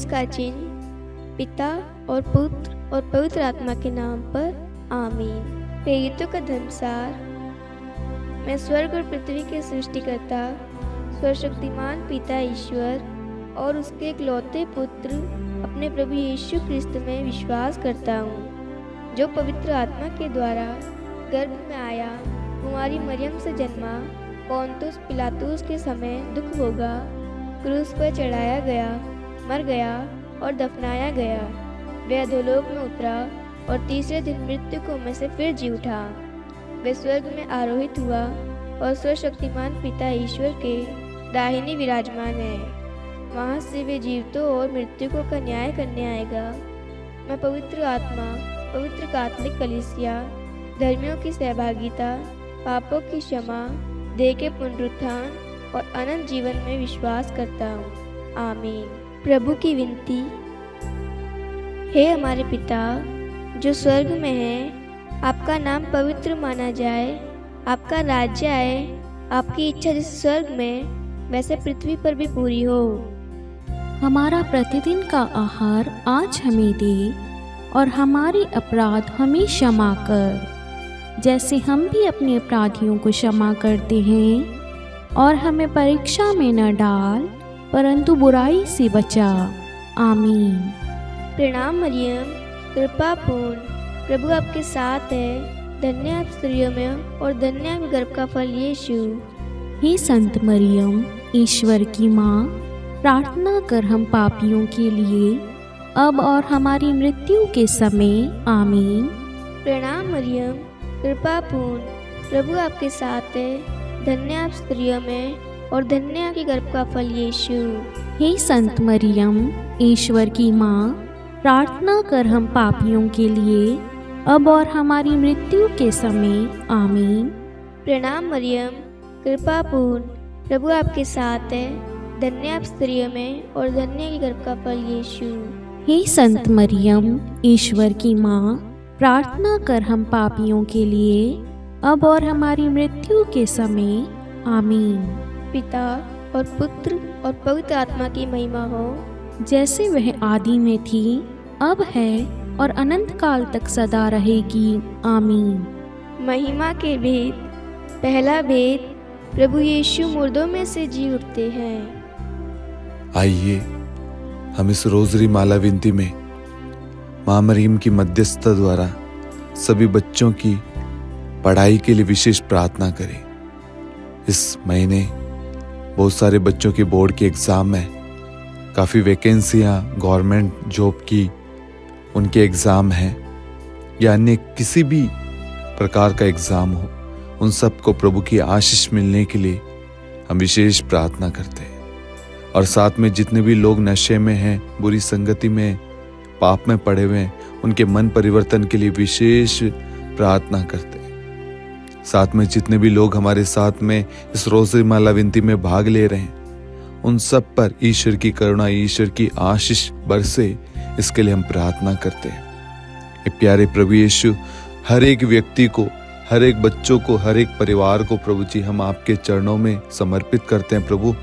इसका चिन्ह पिता और पुत्र और पवित्र आत्मा के नाम पर आमीन। प्रेरितों का धर्मसार। मैं स्वर्ग और पृथ्वी के सृष्टिकर्ता सर्वशक्तिमान पिता ईश्वर और उसके इकलौते पुत्र अपने प्रभु यीशु क्रिस्त में विश्वास करता हूँ, जो पवित्र आत्मा के द्वारा गर्भ में आया, कुमारी मरियम से जन्मा, पोंतुस पिलातुस के समय दुख भोगा, क्रूस पर चढ़ाया गया, मर गया और दफनाया गया। वह अधोलोक में उतरा और तीसरे दिन मृतकों में से फिर जी उठा। वह स्वर्ग में आरोहित हुआ और सर्वशक्तिमान पिता ईश्वर के दाहिने विराजमान है। वहाँ से वे जीवितों और मृतकों का न्याय करने आएगा। मैं पवित्र आत्मा, पवित्र कैथोलिक कलीसिया, धर्मियों की सहभागिता, पापों की क्षमा, देह के पुनरुत्थान और अनंत जीवन में विश्वास करता हूँ। आमीन। प्रभु की विनती। हे हमारे पिता जो स्वर्ग में है, आपका नाम पवित्र माना जाए, आपका राज्य आए, आपकी इच्छा जैसे स्वर्ग में वैसे पृथ्वी पर भी पूरी हो। हमारा प्रतिदिन का आहार आज हमें दे और हमारे अपराध हमें क्षमा कर, जैसे हम भी अपने अपराधियों को क्षमा करते हैं, और हमें परीक्षा में न डाल परंतु बुराई से बचा। आमीन। प्रणाम मरियम, कृपा पूर्ण, प्रभु आपके साथ है, धन्य आप स्त्रियों में और धन्य आपके गर्भ का फल यीशु। हे संत मरियम, ईश्वर की माँ, प्रार्थना कर हम पापियों के लिए अब और हमारी मृत्यु के समय। आमीन। प्रणाम मरियम, कृपा पूर्ण, प्रभु आपके साथ है, धन्य आप स्त्रियों में और धन्य आपके गर्भ का फल यीशु। हे संत मरियम, ईश्वर की माँ, प्रार्थना कर हम पापियों के लिए अब और हमारी मृत्यु के समय। आमीन। प्रणाम मरियम, कृपा पूर्ण, प्रभु आपके साथ है, धन्य आप स्त्रियों में और धन्य के गर्भ का फल यीशु। हे संत मरियम, ईश्वर की माँ, प्रार्थना कर हम पापियों के लिए अब और हमारी मृत्यु के समय। आमीन। पिता और पुत्र और पवित्र आत्मा की महिमा हो, जैसे वह आदि में थी, अब है और अनंत काल तक सदा रहेगी। आमीन। महिमा के भेद। पहला भेद, प्रभु यीशु मुर्दों में से जी उठते हैं। आइए हम इस रोजरी माला विनती में माँ मरियम की मध्यस्थता द्वारा सभी बच्चों की पढ़ाई के लिए विशेष प्रार्थना करें। इस महीने बहुत सारे बच्चों के बोर्ड के एग्ज़ाम है, काफ़ी वैकेंसियाँ गवर्नमेंट जॉब की उनके एग्ज़ाम हैं, या अन्य किसी भी प्रकार का एग्ज़ाम हो, उन सबको प्रभु की आशीष मिलने के लिए हम विशेष प्रार्थना करते हैं। और साथ में जितने भी लोग नशे में हैं, बुरी संगति में, पाप में पड़े हुए हैं, उनके मन परिवर्तन के लिए विशेष प्रार्थना करते हैं। साथ में जितने भी लोग हमारे साथ में इस रोज़री माला विनती में भाग ले रहे हैं, उन सब पर ईश्वर की करुणा, ईश्वर की आशीष बरसे, इसके लिए हम प्रार्थना करते हैं। ये प्यारे प्रभु यीशु, हर एक व्यक्ति को, हर एक बच्चों को, हर एक परिवार को प्रभु जी हम आपके चरणों में समर्पित करते हैं प्रभु,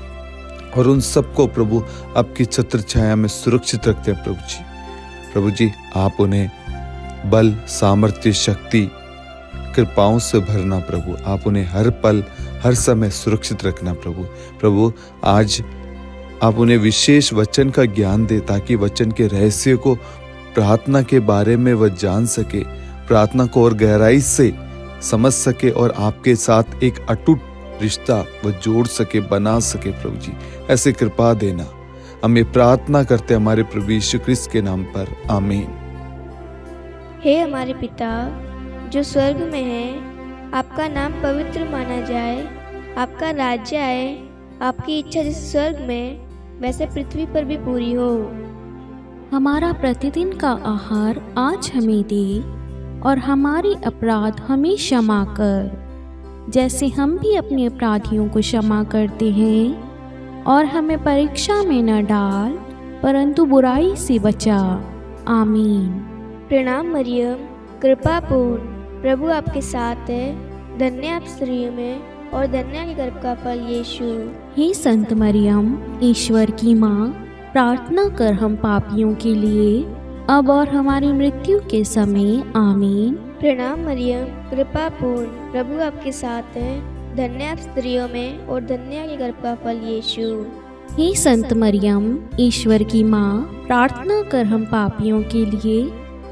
और उन सबको प्रभु आपकी छत्र छाया में सुरक्षित रखते हैं प्रभु जी। प्रभु जी आप उन्हें बल, सामर्थ्य, शक्ति, कृपाओं से भरना प्रभु। आप उन्हें हर पल, हर समय सुरक्षित रखना प्रभु। प्रभु आज आप उन्हें विशेष वचन का ज्ञान दे, ताकि वचन के रहस्य को, प्रार्थना के बारे में वह जान सके, प्रार्थना को और गहराई से समझ सके, और आपके साथ एक अटूट रिश्ता वह जोड़ सके, बना सके प्रभु जी। ऐसे कृपा देना, हम ये प्रार्थना करते हमारे प्रभु यीशु क्रिस्त के नाम पर। आमीन। हे हमारे पिता जो स्वर्ग में है, आपका नाम पवित्र माना जाए, आपका राज्य आए, आपकी इच्छा जैसे स्वर्ग में वैसे पृथ्वी पर भी पूरी हो। हमारा प्रतिदिन का आहार आज हमें दे और हमारे अपराध हमें क्षमा कर, जैसे हम भी अपने अपराधियों को क्षमा करते हैं, और हमें परीक्षा में न डाल परंतु बुराई से बचा। आमीन। प्रणाम मरियम, कृपा पूर्ण, प्रभु आपके साथ है, धन्य आप स्त्रियों में और धन्य के गर्भ का फल यीशु। हे संत मरियम, ईश्वर की माँ, प्रार्थना कर हम पापियों के लिए, अब और हमारी मृत्यु के समय। आमीन। प्रणाम मरियम, कृपा पूर्ण, प्रभु आपके साथ है। धन्य आप स्त्रियों में और धन्य आपके गर्भ का फल यीशु। हे संत मरियम, ईश्वर की माँ, प्रार्थना कर हम पापियों के लिए,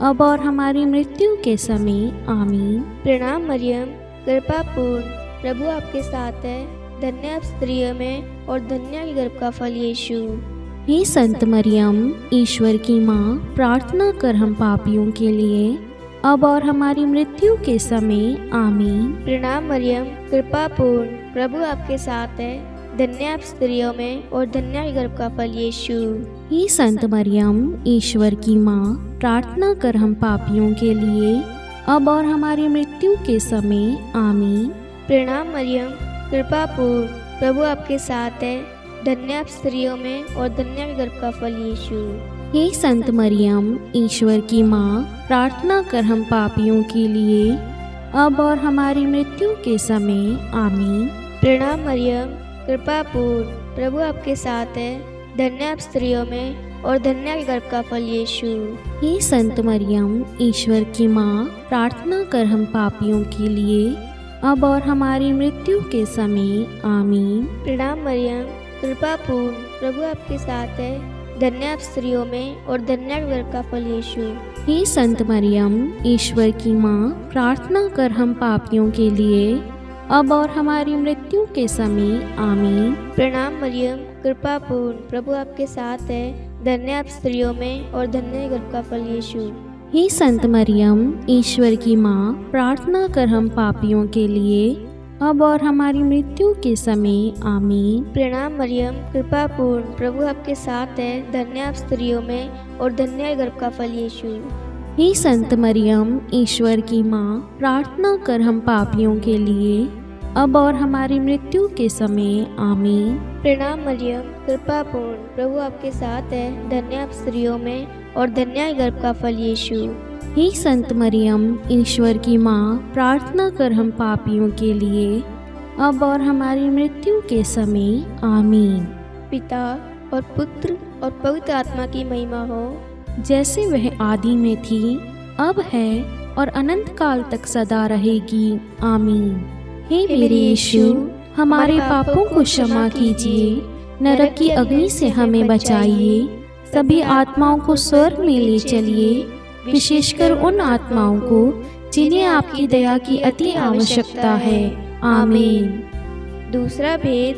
अब और हमारी मृत्यु के समय। आमीन। प्रणाम मरियम, कृपा पूर्ण, प्रभु आपके साथ है। धन्य आप स्त्रियों में और धन्य आपके गर्भ का फल यीशु। हे संत मरियम, ईश्वर की माँ, प्रार्थना कर हम पापियों के लिए, अब और हमारी मृत्यु के समय। आमीन। प्रणाम मरियम, कृपा पूर्ण, प्रभु आपके साथ है। धन्य आप स्त्रियों में और धन्य आपके गर्भ का फल यीशु। हे संत मरियम, ईश्वर की माँ, प्रार्थना कर हम पापियों के लिए, अब और हमारी मृत्यु के समय। आमीन। प्रणाम मरियम, कृपा पूर्ण, प्रभु आपके साथ है। धन्य आप स्त्रियों में और धन्य आपके गर्भ का फल यीशु। हे संत मरियम, ईश्वर की माँ, प्रार्थना कर हम पापियों के लिए, अब और हमारी मृत्यु के समय। आमीन। प्रणाम मरियम, कृपा पूर्ण, प्रभु आपके साथ है। धन्य आप स्त्रियों में और धन्य आपके गर्भ का फल यीशु। हे संत मरियम, ईश्वर की माँ, प्रार्थना कर हम पापियों के लिए, अब और हमारी मृत्यु के समय। आमीन। प्रणाम मरियम, कृपा पूर्ण, प्रभु आपके साथ है। धन्य आप स्त्रियों में और धन्य आपके गर्भ का फल यीशु। हे संत मरियम, ईश्वर की माँ, प्रार्थना कर हम पापियों के लिए, अब और हमारी मृत्यु के समय। आमीन। प्रणाम मरियम, कृपा पूर्ण, प्रभु आपके साथ है। धन्य आप स्त्रियों में और धन्य आपके गर्भ का फल यीशु। हे संत मरियम, ईश्वर की माँ, प्रार्थना कर हम पापियों के लिए, अब और हमारी मृत्यु के समय। आमीन। प्रणाम मरियम, कृपा पूर्ण, प्रभु आपके साथ है। धन्य आप स्त्रियों में और धन्य आपके गर्भ का फल यीशु। हे संत मरियम, ईश्वर की माँ, प्रार्थना कर हम पापियों के लिए, अब और हमारी मृत्यु के समय। आमीन। प्रणाम मरियम, कृपा पूर्ण, प्रभु आपके साथ है। धन्य आप स्त्रियों में और धन्य आपके गर्भ का फल यीशु। हे संत मरियम, ईश्वर की माँ, प्रार्थना कर हम पापियों के लिए, अब और हमारी मृत्यु के समय। आमीन। पिता और पुत्र और पवित्र आत्मा की महिमा हो, जैसे वह आदि में थी, अब है और अनंत काल तक सदा रहेगी। आमीन। हे मेरे यीशु, हमारे पापों को क्षमा कीजिए, नरक की अग्नि से हमें बचाइए, सभी आत्माओं को स्वर्ग में ले चलिए, विशेषकर उन आत्माओं को जिन्हें आपकी दया की अति आवश्यकता है। आमीन। दूसरा भेद,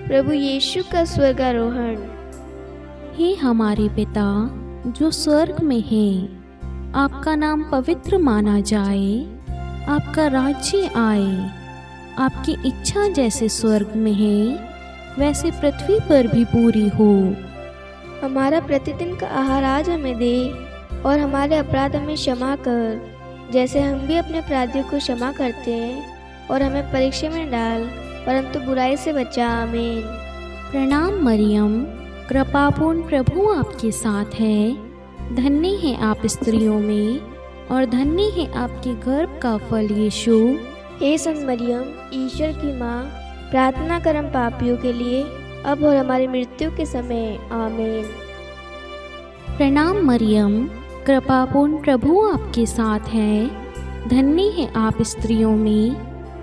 प्रभु यीशु का स्वर्गारोहण। हे हमारे पिता जो स्वर्ग में है, आपका नाम पवित्र माना जाए, आपका राज्य आए, आपकी इच्छा जैसे स्वर्ग में है वैसे पृथ्वी पर भी पूरी हो। हमारा प्रतिदिन का आहार आज हमें दे, और हमारे अपराध हमें क्षमा कर, जैसे हम भी अपने अपराधियों को क्षमा करते हैं, और हमें परीक्षा में डाल, परंतु बुराई से बचा। आमीन। प्रणाम मरियम, कृपापूर्ण, प्रभु आपके साथ है। धन्य है आप स्त्रियों में, और धन्य है आपके गर्भ का फल यीशु। हे संत मरियम, ईश्वर की माँ, प्रार्थना कर हम पापियों के लिए, अब और हमारी मृत्यु के समय। आमीन। प्रणाम मरियम, कृपापूर्ण, प्रभु आपके साथ है। धन्य है आप स्त्रियों में,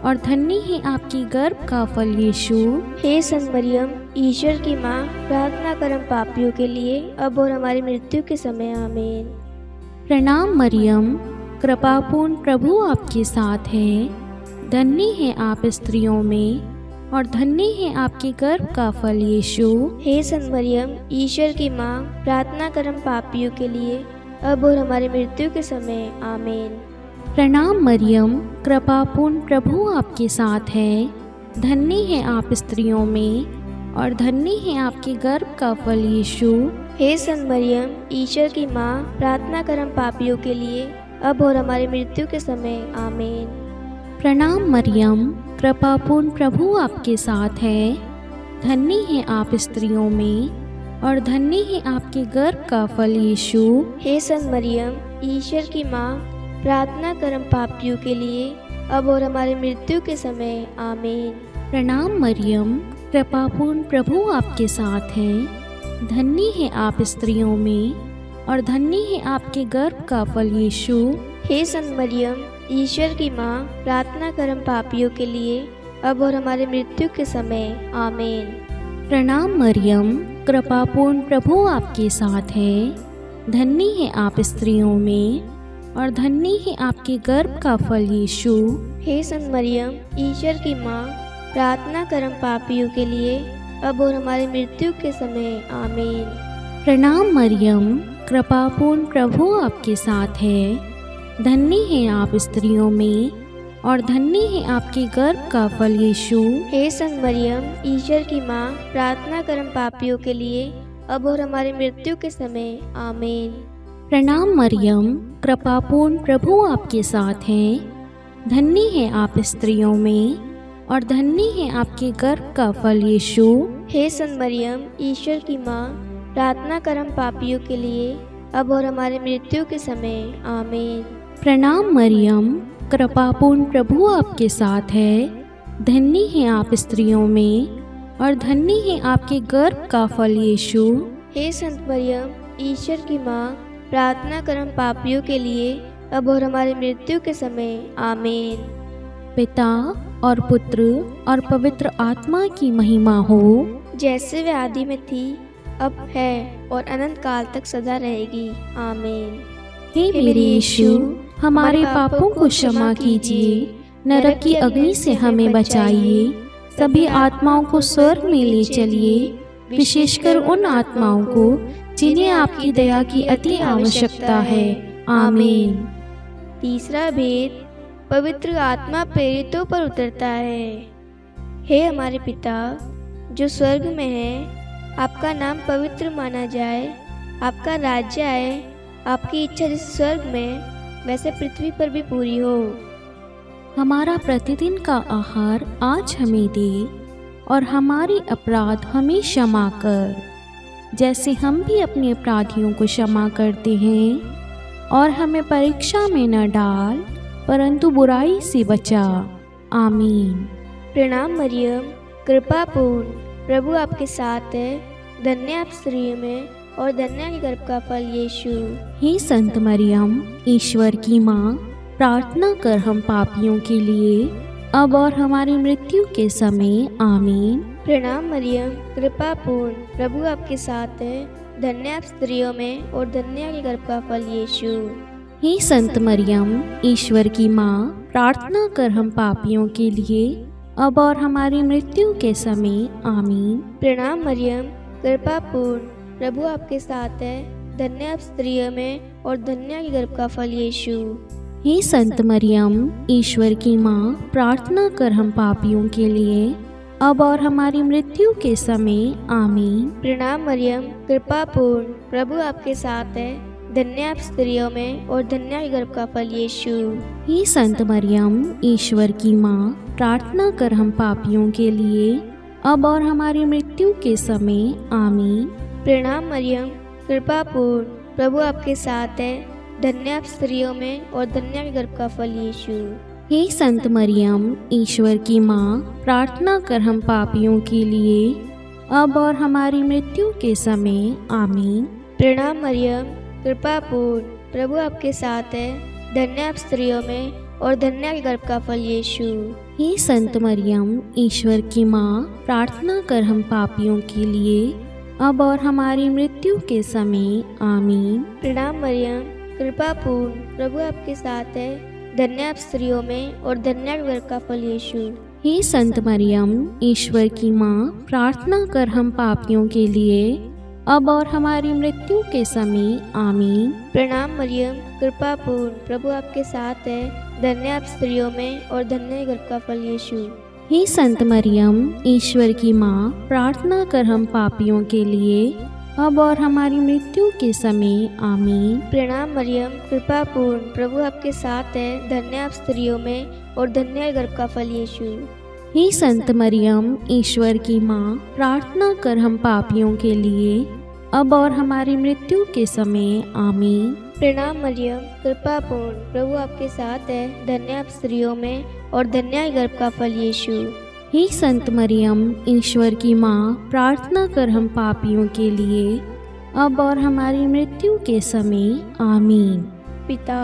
और धन्य है आपकी गर्भ का फल यीशु। हे संत मरियम, ईश्वर की माँ, प्रार्थना कर हम पापियों के लिए, अब और हमारी मृत्यु के समय। आमीन। प्रणाम मरियम, कृपापूर्ण, प्रभु आपके साथ है। धन्य है आप स्त्रियों में, और धन्य है आपके गर्भ का फल यीशु। हे संत मरियम, ईश्वर की माँ, प्रार्थना कर हम पापियों के लिए, अब और हमारी मृत्यु के समय। आमीन। प्रणाम मरियम, कृपापूर्ण, प्रभु आपके साथ है। धन्य है आप स्त्रियों में, और धन्य है आपके गर्भ का फल यीशु। हे संत मरियम, ईश्वर की माँ, प्रार्थना कर हम पापियों के लिए, अब और हमारी मृत्यु के समय। आमीन। प्रणाम मरियम, कृपापूर्ण, प्रभु आपके साथ है। धन्य है आप स्त्रियों में, और धन्य है आपके गर्भ का फल यीशु। हे संत मरियम, ईश्वर की माँ, प्रार्थना कर हम पापियों के लिए, अब और हमारी मृत्यु के समय। आमीन। प्रणाम मरियम, कृपापूर्ण, प्रभु आपके साथ है। धन्य है आप स्त्रियों में और धन्य है आपके गर्भ का फल यीशु। हे संत मरियम, ईश्वर की माँ, प्रार्थना कर हम पापियों के लिए, अब और हमारे मृत्यु के समय। आमीन। प्रणाम मरियम, कृपापूर्ण प्रभु आपके साथ है। धन्य है आप स्त्रियों में और धन्य है आपके गर्भ का फल यीशु। हे संत मरियम, ईश्वर की माँ, प्रार्थना कर हम पापियों के लिए, अब और हमारे मृत्यु के समय। आमीन। प्रणाम मरियम, कृपापूर्ण प्रभु आपके साथ है। धन्य है आप स्त्रियों में और धन्य है आपके गर्भ का फल यीशु। हे संत मरियम, ईश्वर की माँ, प्रार्थना कर हम पापियों के लिए, अब और हमारे मृत्यु के समय। आमीन। प्रणाम मरियम, कृपापूर्ण प्रभु आपके साथ है। धन्य है आप स्त्रियों में और धन्य है आपके गर्भ का फल यीशु। हे संत मरियम, ईश्वर की माँ, प्रार्थना कर हम पापियों के लिए, अब और हमारे मृत्यु के समय। आमीन। प्रणाम मरियम, कृपापूर्ण प्रभु आपके साथ है। धन्य है आप स्त्रियों में और धन्य है आपके गर्भ का फल यीशु। हे संत मरियम, ईश्वर की माँ, प्रार्थना कर हम पापियों के लिए, अब और हमारे मृत्यु के समय। आमीन। पिता और पुत्र और पवित्र आत्मा की महिमा हो, जैसे वे आदि में थी, अब है और अनंत काल तक सदा रहेगी। आमीन। हे मेरे यीशु, हमारे पापों को क्षमा कीजिए, नरक की अग्नि से हमें बचाइए, सभी आत्माओं को स्वर्ग में ले चलिए, विशेषकर उन आत्माओं को जिन्हें आपकी दया की अति आवश्यकता है। आमीन। तीसरा भेद, पवित्र आत्मा प्रेरितों पर उतरता है। हे हमारे पिता जो स्वर्ग में है, आपका नाम पवित्र माना जाए, आपका राज्य आए, आपकी इच्छा जैसे स्वर्ग में वैसे पृथ्वी पर भी पूरी हो। हमारा प्रतिदिन का आहार आज हमें दे और हमारे अपराध हमें क्षमा कर, जैसे हम भी अपने अपराधियों को क्षमा करते हैं, और हमें परीक्षा में न डाल परंतु बुराई से बचा। आमीन। प्रणाम मरियम, कृपापूर्ण, प्रभु आपके साथ है। धन्य आप स्त्रियों में और धन्य के गर्भ का फल यीशु। हे संत मरियम, ईश्वर की माँ, प्रार्थना कर हम पापियों के लिए, अब और हमारी मृत्यु के समय। आमीन। प्रणाम मरियम, कृपापूर्ण, प्रभु आपके साथ है। धन्य आप स्त्रियों में और धन्य के गर्भ का फल यीशु। हे संत मरियम, ईश्वर की माँ, प्रार्थना कर हम पापियों के लिए, अब और हमारी मृत्यु के समय। आमीन। प्रणाम मरियम, कृपापूर्ण, प्रभु आपके साथ है। धन्य आप स्त्रियों में और धन्य के गर्भ का फल यीशु। हे संत मरियम, ईश्वर की माँ, प्रार्थना कर हम पापियों के लिए, अब और हमारी मृत्यु के समय। आमीन। प्रणाम मरियम, कृपापूर्ण, प्रभु आपके साथ है। धन्य आप स्त्रियों में और धन्य के गर्भ का फल यीशु। हे संत मरियम, ईश्वर की माँ, प्रार्थना कर हम पापियों के लिए, अब और हमारी मृत्यु के समय। आमीन। प्रणाम मरियम, कृपापूर्ण, प्रभु आपके साथ है। धन्य आप स्त्रियों में और धन्य के गर्भ का फल यीशु। हे संत मरियम, ईश्वर की माँ, प्रार्थना कर हम पापियों के लिए, अब और हमारी मृत्यु के समय। आमीन। प्रणाम मरियम, कृपापूर्ण, प्रभु आपके साथ है। धन्य आप स्त्रियों में और धन्य के गर्भ का फल यीशु। हे संत मरियम, ईश्वर की माँ, प्रार्थना कर हम पापियों के लिए, अब और हमारी मृत्यु के समय। आमीन। प्रणाम मरियम, कृपापूर्ण, प्रभु आपके साथ है। धन्य आप स्त्रियों में और धन्य के गर्भ का फल यीशु। हे संत मरियम, ईश्वर की माँ, प्रार्थना कर हम पापियों के लिए, अब और हमारी मृत्यु के समय। आमीन। प्रणाम मरियम, कृपापूर्ण, प्रभु आपके साथ है। धन्य आप स्त्रियों में और धन्य के गर्भ का फल यीशु। हे संत मरियम, ईश्वर की माँ, प्रार्थना कर हम पापियों के लिए, अब और हमारी मृत्यु के समय। आमीन। प्रणाम मरियम, कृपापूर्ण, प्रभु आपके साथ है। धन्य आप स्त्रियों में और धन्य के गर्भ का फल यीशु। हे संत मरियम, ईश्वर की माँ, प्रार्थना कर हम पापियों के लिए, अब और हमारी मृत्यु के समय। आमीन। प्रणाम मरियम, कृपापूर्ण, प्रभु आपके साथ है। धन्य आप स्त्रियों में और धन्य के गर्भ का फल यीशु। हे संत मरियम, ईश्वर की माँ, प्रार्थना कर हम पापियों के लिए, अब और हमारी मृत्यु के समय। आमीन। पिता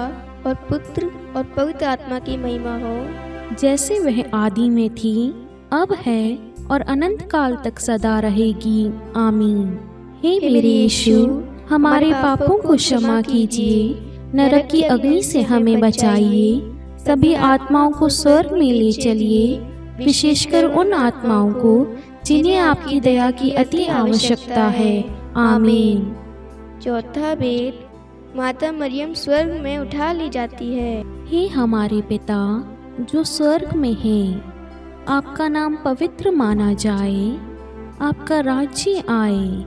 और पुत्र और पवित्र आत्मा की महिमा हो, जैसे वह आदि में थी, अब है और अनंत काल तक सदा रहेगी। आमीन। हे मेरे यीशु, हमारे पापों को क्षमा कीजिए, नरक की अग्नि से हमें बचाइए, सभी आत्माओं को स्वर्ग में ले चलिए, विशेषकर उन आत्माओं को जिन्हें आपकी दया की अति आवश्यकता है। आमीन। चौथा भेद, माता मरियम स्वर्ग में उठा ली जाती है। हे हमारे पिता जो स्वर्ग में है, आपका नाम पवित्र माना जाए, आपका राज्य आए,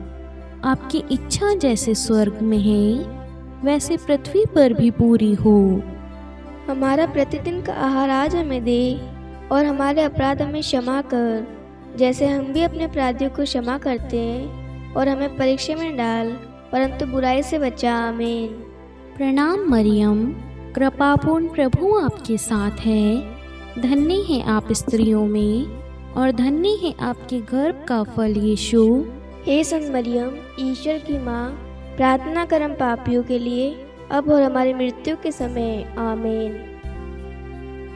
आपकी इच्छा जैसे स्वर्ग में है वैसे पृथ्वी पर भी पूरी हो। हमारा प्रतिदिन का आहार आज हमें दे, और हमारे अपराध हमें क्षमा कर, जैसे हम भी अपने अपराधियों को क्षमा करते हैं, और हमें परीक्षा में डाल, परंतु बुराई से बचा। आमीन। प्रणाम मरियम, कृपापूर्ण प्रभु आपके साथ है, धन्य है आप स्त्रियों में, और धन्य है आपके गर्भ का फल यीशु। हे संत मरियम, ईश्वर की माँ, प्रार्थना कर हम पापियों के लिए, अब और हमारी मृत्यु के समय। आमीन।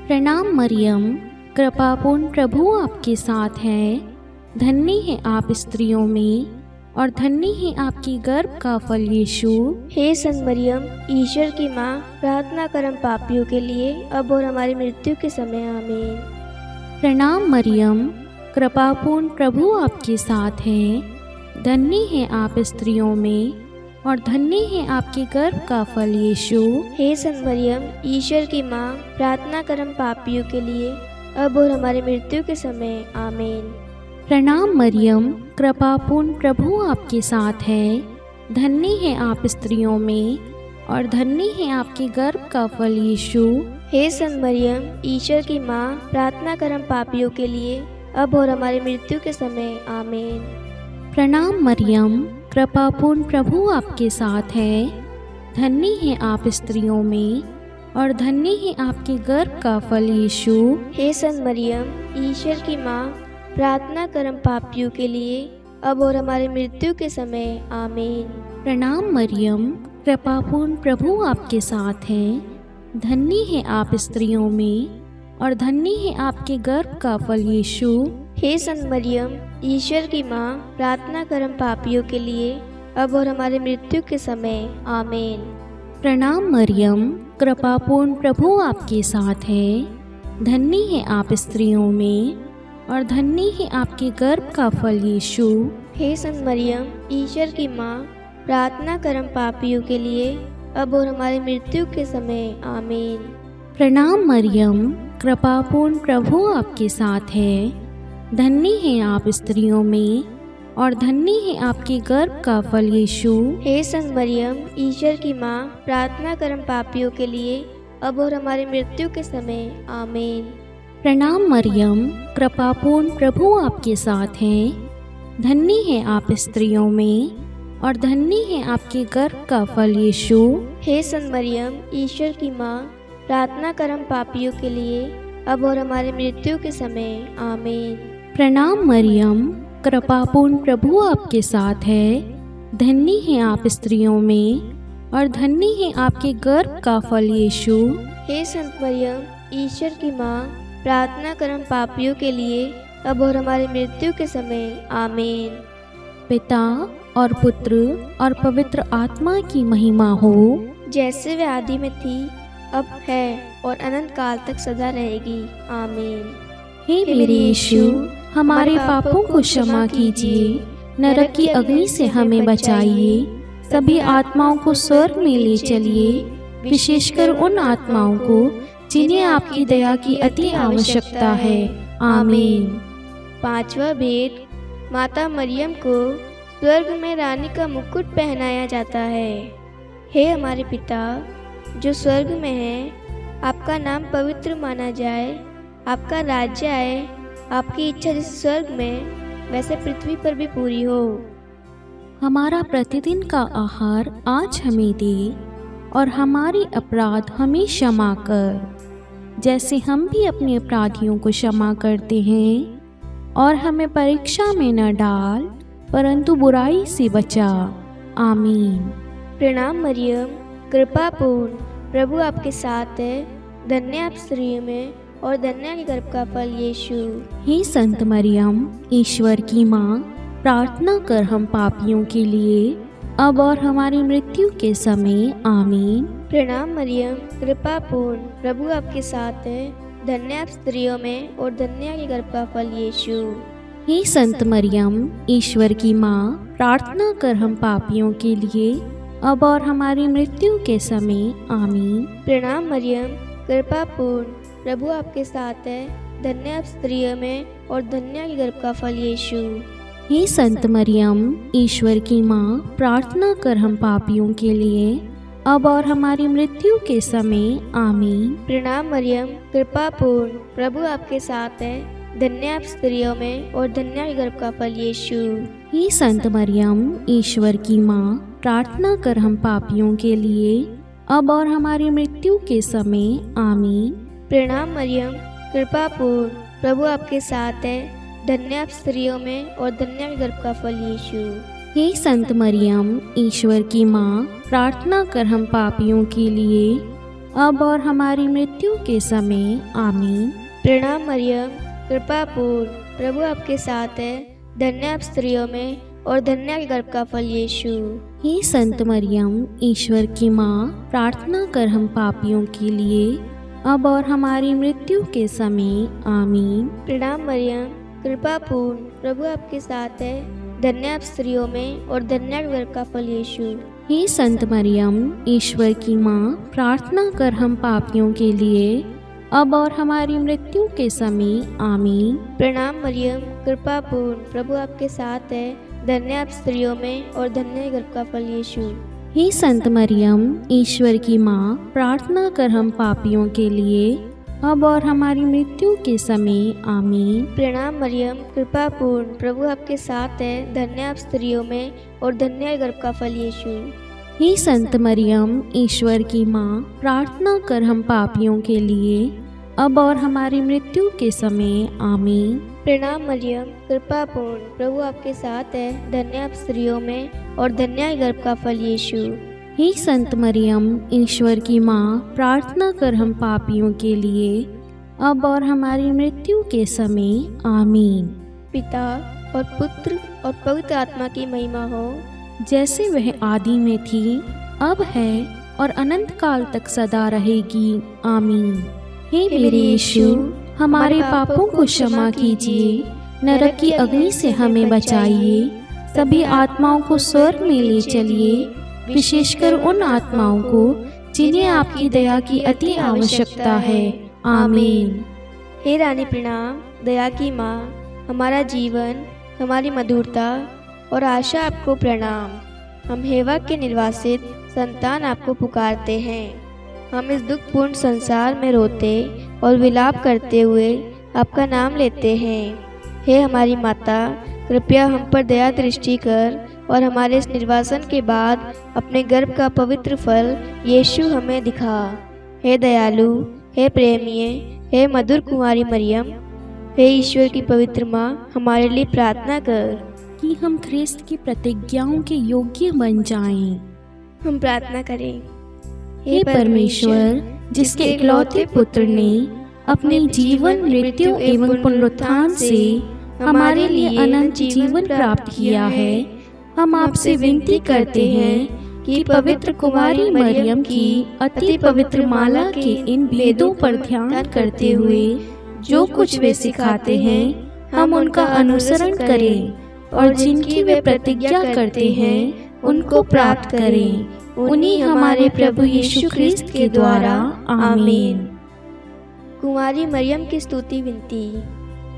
प्रणाम मरियम, कृपापूर्ण प्रभु आपके साथ है, धन्य है आप स्त्रियों में, और धन्य है आपकी गर्भ का फल यीशु। हे संत मरियम, ईश्वर की माँ, प्रार्थना कर हम पापियों के लिए, अब और हमारी मृत्यु के समय। आमीन। प्रणाम मरियम, कृपापूर्ण प्रभु आपके साथ है, धन्य है आप स्त्रियों में, और धन्य है आपके गर्भ का फल यीशु। हे संत मरियम, ईश्वर की माँ, प्रार्थना कर हम पापियों के लिए, अब और हमारी मृत्यु के समय। आमीन। प्रणाम मरियम, कृपापूर्ण प्रभु आपके साथ है, धन्य है आप स्त्रियों में, और धन्य है आपके गर्भ का फल यीशु। हे संत मरियम, ईश्वर की माँ, प्रार्थना कर हम पापियों के लिए, अब और हमारी मृत्यु के समय। आमीन। प्रणाम मरियम, कृपापूर्ण प्रभु आपके साथ है, धन्य है आप स्त्रियों में, और धन्य है आपके गर्भ का फल यीशु। हे संत मरियम, ईश्वर की माँ, प्रार्थना कर हम पापियों के लिए, अब और हमारी मृत्यु के समय। आमीन। प्रणाम मरियम, कृपापूर्ण प्रभु आपके साथ है, धन्य है आप स्त्रियों में, और धन्य है आपके गर्भ का फल यीशु। हे संत मरियम, ईश्वर की माँ, प्रार्थना कर हम पापियों के लिए, अब और हमारी मृत्यु के समय। आमीन। प्रणाम मरियम, कृपापूर्ण प्रभु आपके साथ है, धन्य है आप स्त्रियों में, और धन्य है आपके गर्भ का फल यीशु। हे संत मरियम, ईश्वर की माँ, प्रार्थना कर हम पापियों के लिए, अब और हमारी मृत्यु के समय। आमीन। प्रणाम मरियम, कृपापूर्ण प्रभु आपके साथ है, धन्य है आप स्त्रियों में, और धन्य है आपके गर्भ का फल यीशु। हे संत मरियम, ईश्वर की माँ, प्रार्थना कर हम पापियों के लिए, अब और हमारी मृत्यु के समय। आमीन। प्रणाम मरियम, कृपापूर्ण प्रभु आपके साथ है, धन्य है आप स्त्रियों में, और धन्य है आपके गर्भ का फल यीशु। हे संत मरियम, ईश्वर की माँ, प्रार्थना कर हम पापियों के लिए, अब और हमारी मृत्यु के समय। आमीन। प्रणाम मरियम, कृपापूर्ण प्रभु आपके साथ है, धन्य है आप स्त्रियों में, और धन्य है आपके गर्भ का फल यीशु। हे संत मरियम, ईश्वर की माँ, प्रार्थना कर हम पापियों के लिए, अब और हमारी मृत्यु के समय। आमीन। पिता और पुत्र और पवित्र आत्मा की महिमा हो, जैसे वे आदि में थी, अब है और अनंत काल तक सदा रहेगी। आमीन। हे मेरे यीशु, हमारे पापों को क्षमा कीजिए, नरक की अग्नि से हमें बचाइए, सभी आत्माओं को स्वर्ग में ले चलिए, विशेषकर उन आत्माओं को जिन्हें आपकी दया की अति आवश्यकता है। आमीन। पांचवा भेद, माता मरियम को स्वर्ग में रानी का मुकुट पहनाया जाता है। हे हमारे पिता जो स्वर्ग में है, आपका नाम पवित्र माना जाए, आपका राज्य आए, आपकी इच्छा जैसे स्वर्ग में वैसे पृथ्वी पर भी पूरी हो। हमारा प्रतिदिन का आहार आज हमें दे, और हमारे अपराध हमें क्षमा कर, जैसे हम भी अपने अपराधियों को क्षमा करते हैं, और हमें परीक्षा में न डाल, परंतु बुराई से बचा। आमीन। प्रणाम मरियम, कृपा पूर्ण, प्रभु आपके साथ है। धन्य आप स्त्रियों में और धन्य के गर्भ का फल यीशु। हे संत मरियम, ईश्वर की माँ, प्रार्थना कर हम पापियों के लिए, अब और हमारी मृत्यु के समय। आमीन। प्रणाम मरियम, कृपा पूर्ण, प्रभु आपके साथ है। धन्य आप स्त्रियों में और धन्य के गर्भ का फल यीशु। हे संत मरियम, ईश्वर की माँ, प्रार्थना कर हम पापियों के लिए, अब और हमारी मृत्यु के समय। आमीन। प्रणाम मरियम, कृपा पूर्ण, प्रभु आपके साथ है। धन्य आप स्त्रियों में और धन्य के गर्भ का फल यीशु। हे संत मरियम, ईश्वर की माँ, प्रार्थना कर हम पापियों के लिए, अब और हमारी मृत्यु के समय। आमीन। प्रणाम मरियम, कृपा पूर्ण, प्रभु आपके साथ है। धन्य आप स्त्रियों में और धन्य के गर्भ का फल यीशु। हे संत मरियम, ईश्वर की माँ, प्रार्थना कर हम पापियों के लिए, अब और हमारी मृत्यु के समय। आमीन। प्रणाम मरियम, कृपा पूर्ण, प्रभु आपके साथ है। धन्य आप स्त्रियों में और धन्य के गर्भ का फल यीशु। हे संत मरियम, ईश्वर की माँ, प्रार्थना कर हम पापियों के लिए, अब और हमारी मृत्यु के समय। आमीन। प्रणाम मरियम, कृपा पूर्ण, प्रभु आपके साथ है। धन्य आप स्त्रियों में और धन्य के गर्भ का फल यीशु। हे संत मरियम, ईश्वर की माँ, प्रार्थना कर हम पापियों के लिए, अब और हमारी मृत्यु के समय। आमीन। प्रणाम मरियम, कृपा पूर्ण, प्रभु आपके साथ है। धन्य आप स्त्रियों में और धन्य के गर्भ का फल यीशु। हे संत मरियम, ईश्वर की माँ, प्रार्थना कर हम पापियों के लिए, अब और हमारी मृत्यु के समय। आमीन। प्रणाम मरियम, कृपा पूर्ण, प्रभु आपके साथ है। धन्य आप स्त्रियों में और धन्य के गर्भ का फल यीशु। हे संत मरियम, ईश्वर की माँ, प्रार्थना कर हम पापियों के लिए, अब और हमारी मृत्यु के समय। आमीन। प्रणाम मरियम, कृपा पूर्ण, प्रभु आपके साथ है। धन्य आप स्त्रियों में और धन्य के गर्भ का फल यीशु। हे संत मरियम, ईश्वर की माँ, प्रार्थना कर हम पापियों के लिए, अब और हमारी मृत्यु के समय। आमीन। प्रणाम मरियम, कृपा पूर्ण, प्रभु आपके साथ है। धन्य आप स्त्रियों में और धन्य के गर्भ का फल यीशु। हे संत मरियम, ईश्वर की माँ, प्रार्थना कर हम पापियों के लिए, अब और हमारी मृत्यु के समय। आमीन। पिता और पुत्र और पवित्र आत्मा की महिमा हो, जैसे वह आदि में थी, अब है और अनंत काल तक सदा रहेगी। आमीन। हे मेरे यीशु, हमारे पापों को क्षमा कीजिए, नरक की अग्नि से हमें बचाइए, सभी आत्माओं को स्वर्ग में ले चलिए, विशेषकर उन आत्माओं को जिन्हें आपकी दया की अति आवश्यकता है। आमीन। हे रानी प्रणाम, दया की माँ, हमारा जीवन, हमारी मधुरता और आशा आपको प्रणाम। हम हेवा के निर्वासित संतान आपको पुकारते हैं। हम इस दुखपूर्ण संसार में रोते और विलाप करते हुए आपका नाम लेते हैं। हे हमारी माता, कृपया हम पर दया दृष्टि कर और हमारे इस निर्वासन के बाद अपने गर्भ का पवित्र फल यीशु हमें दिखा। हे दयालु, हे प्रेमीय, हे मधुर कुमारी मरियम, हे ईश्वर की पवित्र माँ, हमारे लिए प्रार्थना कर कि हम ख्रिस्त की प्रतिज्ञाओं के योग्य बन जाएं। हम प्रार्थना करें। हे परमेश्वर, जिसके इकलौते पुत्र ने अपने जीवन, मृत्यु एवं पुनरुत्थान से हमारे लिए अनंत जीवन प्राप्त किया है, हम आपसे विनती करते हैं कि पवित्र कुमारी मरियम की अति पवित्र माला के इन भेदों पर ध्यान करते हुए जो कुछ वे सिखाते हैं, हम उनका अनुसरण करें और जिनकी वे प्रतिज्ञा करते हैं उनको प्राप्त करें। उन्हीं हमारे प्रभु यीशु ख्रिस्त के द्वारा। आमीन। कुमारी मरियम की स्तुति विनती।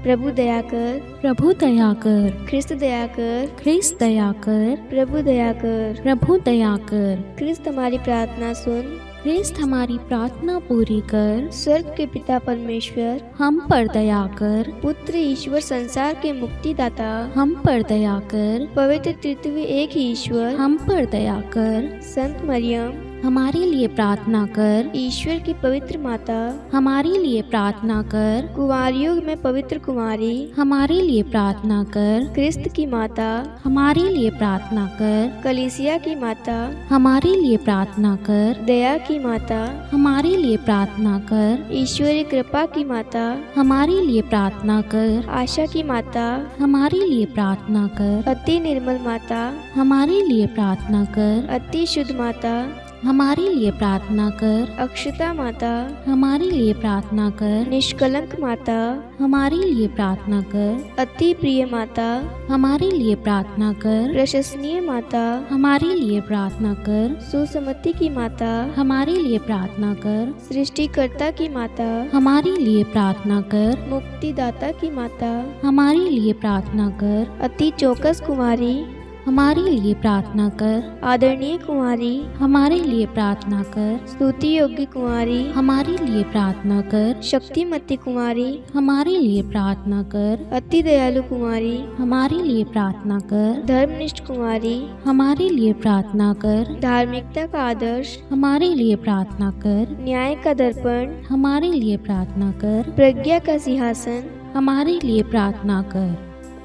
प्रभु दया कर, प्रभु दया कर, ख्रिस्त दया कर, ख्रिस्त दया कर, प्रभु दया कर, प्रभु दया कर। ख्रिस्त हमारी प्रार्थना सुन, ख्रिस्त हमारी प्रार्थना पूरी कर। स्वर्ग के पिता परमेश्वर, हम पर दया कर। पुत्र ईश्वर संसार के मुक्तिदाता, हम पर दया कर। पवित्र तृतीय एक ही ईश्वर, हम पर दया कर। संत मरियम, हमारे लिए प्रार्थना कर। ईश्वर की पवित्र माता, हमारे लिए प्रार्थना कर। कुंवारियों में पवित्र कुमारी, हमारे लिए प्रार्थना कर। क्रिस्त की माता, हमारे लिए प्रार्थना कर। कलीसिया की माता, हमारे लिए प्रार्थना कर। दया की माता, हमारे लिए प्रार्थना कर। ईश्वरीय कृपा की माता, हमारे लिए प्रार्थना कर। आशा की माता, हमारे लिए प्रार्थना कर। अति निर्मल माता, हमारे लिए प्रार्थना कर। अति शुद्ध माता, हमारे लिए प्रार्थना कर। अक्षता माता, हमारे लिए प्रार्थना कर। निष्कलंक माता, हमारे लिए प्रार्थना कर। अति प्रिय माता, हमारे लिए प्रार्थना कर। प्रशंसनीय माता, हमारे लिए प्रार्थना कर। सुसमति की माता, हमारे लिए प्रार्थना कर। सृष्टिकर्ता की माता, हमारे लिए प्रार्थना कर। मुक्तिदाता की माता, हमारे लिए प्रार्थना कर। अति चौकस कुमारी, हमारे लिए प्रार्थना कर। आदरणीय कुमारी, हमारे लिए प्रार्थना कर। स्तुति योग्य कुमारी, हमारे लिए प्रार्थना कर। शक्तिमती कुमारी, हमारे लिए प्रार्थना कर। अति दयालु कुमारी, हमारे लिए प्रार्थना कर। धर्मनिष्ठ कुमारी, हमारे लिए प्रार्थना कर। धार्मिकता का आदर्श, हमारे लिए प्रार्थना कर। न्याय का दर्पण, हमारे लिए प्रार्थना कर। प्रज्ञा का सिंहासन, हमारे लिए प्रार्थना कर।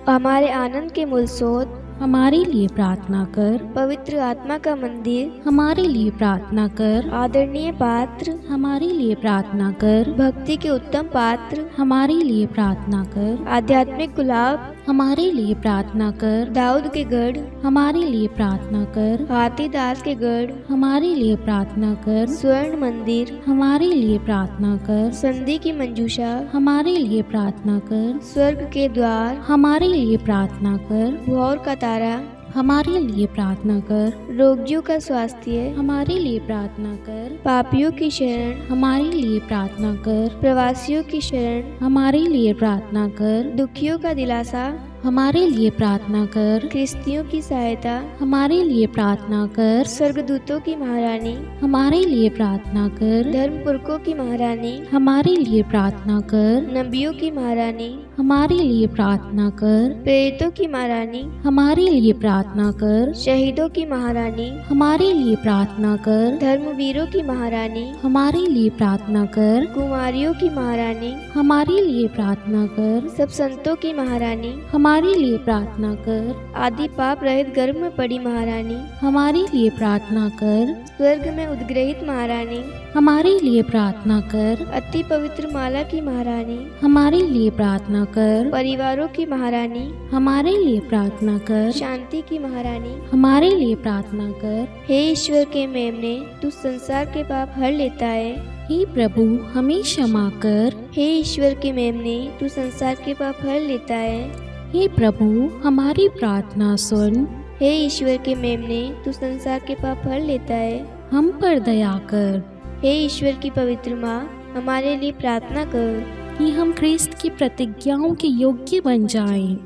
हमारे आनंद के मूल स्रोत, हमारे लिए प्रार्थना कर। पवित्र आत्मा का मंदिर, हमारे लिए प्रार्थना कर। आदरणीय पात्र, हमारे लिए प्रार्थना कर। भक्ति के उत्तम पात्र, हमारे लिए प्रार्थना कर। आध्यात्मिक गुलाब, हमारे लिए प्रार्थना कर। दाऊद के गढ़, हमारे लिए प्रार्थना कर। हाथीदास के गढ़, हमारे लिए प्रार्थना कर। स्वर्ण मंदिर, हमारे लिए प्रार्थना कर। संधि की मंजूषा, हमारे लिए प्रार्थना कर। स्वर्ग के द्वार, हमारे लिए प्रार्थना कर। भोर का तारा, हमारे लिए प्रार्थना कर। रोगियों का स्वास्थ्य, हमारे लिए प्रार्थना कर। पापियों की शरण, हमारे लिए प्रार्थना कर। प्रवासियों की शरण, हमारे लिए प्रार्थना कर। दुखियों का दिलासा, हमारे लिए प्रार्थना कर। ख्रिस्तियों की सहायता, हमारे लिए प्रार्थना कर। स्वर्गदूतों की महारानी, हमारे लिए प्रार्थना कर। धर्मपुरखों की महारानी, हमारे लिए प्रार्थना कर। नबियों की महारानी, हमारे लिए प्रार्थना कर। प्रेरितों की महारानी, हमारे लिए प्रार्थना कर। शहीदों की महारानी, हमारे लिए प्रार्थना कर। धर्मवीरों की महारानी, हमारे लिए प्रार्थना कर। कुमारियों की महारानी, हमारे लिए प्रार्थना कर। सब संतों की महारानी, हमारे लिए प्रार्थना कर। आदि पाप रहित गर्भ में पड़ी महारानी, हमारे लिए प्रार्थना कर। स्वर्ग में उद्ग्रहित महारानी, हमारे लिए प्रार्थना कर। अति पवित्र माला की महारानी, हमारे लिए प्रार्थना कर। परिवारों की महारानी, हमारे लिए प्रार्थना कर। शांति की महारानी, हमारे लिए प्रार्थना कर। हे ईश्वर के मेमने, तू संसार के पाप हर लेता है। हे प्रभु हमें क्षमा कर। हे ईश्वर के मेमने, तू संसार के पाप हर लेता है। हे प्रभु हमारी प्रार्थना सुन। हे ईश्वर के मेमने, तू संसार के पाप हर लेता है। हम पर दया कर। हे ईश्वर की पवित्र माँ, हमारे लिए प्रार्थना कर कि हम ख्रिस्त की प्रतिज्ञाओं के योग्य बन जाएं।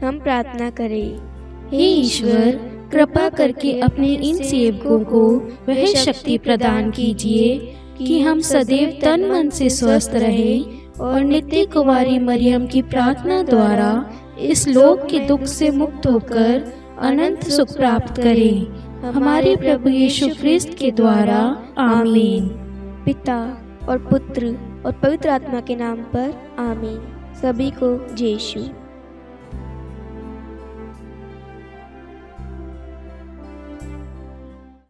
हम प्रार्थना करें। हे ईश्वर कृपा करके अपने इन सेवकों को वह शक्ति प्रदान कीजिए कि हम सदैव तन मन से स्वस्थ रहें और नित्य कुमारी मरियम की प्रार्थना द्वारा इस लोक के दुख से मुक्त होकर अनंत सुख प्राप्त करें। हमारे प्रभु यीशु ख्रिस्त के द्वारा आमीन। पिता और पुत्र और पवित्र आत्मा के नाम पर आमीन। सभी को जय यीशु।